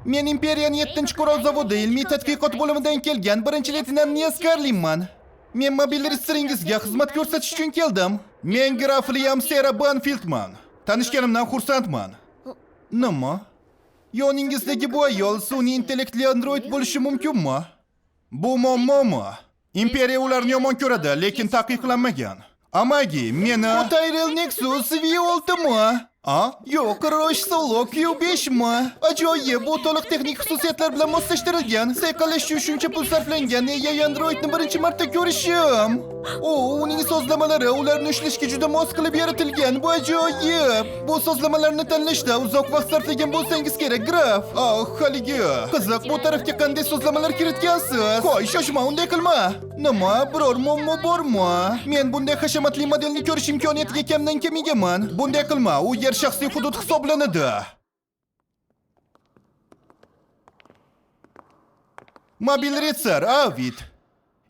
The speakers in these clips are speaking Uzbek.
Men Imperiyaning 7-qurol zavodi ilmiy tadqiqot bo'limidan kelgan 1-leytenant Niyaz Karlinman. Men mobil ritsingizga xizmat ko'rsatish uchun keldim. Men graf Liam Sera Banfieldman. Tanishganimdan xursandman. Nima? Yoningizdagi bu ayol sun'iy intellektli android bo'lishi mumkinmi? Bu muammomi? Imperiya ularni yomon ko'radi, lekin taqiqlanmagan. Amagi, meni Tyrell Nexus V6mi? Yo'q, Rosh Solo Q5mi? Ajoyib, bu to'liq texnik xususiyatlar bilan moslashtirilgan. Sayqallash uchun shuncha pul sarflangan. Yangi Androidni birinchi marta ko'rishim. Uning sozlamalari ularni ushlashga juda mos qilib yaratilgan. Bu ajoyib. Bu sozlamalarni tanlashda uzoq vaqt sarflagan bo'lsangiz kerak, graf. Haligi. Qiziq, bu tarafga qanday sozlamalar kiritgansiz? Qo'y, shoshma, unday qilma. Nima? Biror muammo bormi? Men bunday hashamatli modelni ko'rish imkoniyatiga kamdan kam egaman. Bunday qilma, u yer shaxsiy hudud hisoblanadi. Mobil ritsar, Avid.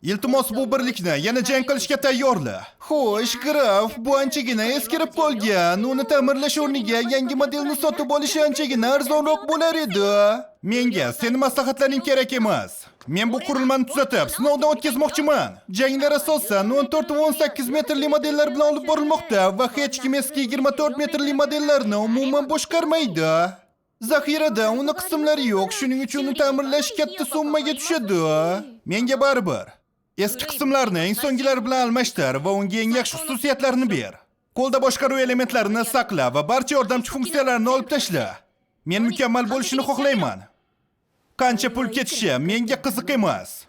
Iltimos bu birlikni yana jang qilishga tayyorla. Xo'sh, graf, bu anchagina eskirib qolgan. Uni ta'mirlash o'rniga yangi modelni sotib olish anchagina arzonroq bo'lar edi. Menga sening maslahatlaring kerak emas. Men bu qurilmani tuzatib, sinovdan o'tkazmoqchiman. Janglar asosan 14 va 18 metrli modellar bilan olib borilmoqda va hech kim eski 24 metrli modellarni umuman boshqarmaydi. Zaxirada uni qismlari yo'q, shuning uchun uni ta'mirlash katta summaga tushadi. Menga baribir. Eski qismlarni eng so'nggilar bilan almashtir va unga eng yaxshi xususiyatlarni ber. Qo'lda boshqaruv elementlarini saqla va barcha yordamchi funksiyalarni olib tashla. Men mukammal bo'lishini xohlayman. Qancha pul ketishi menga qiziq emas.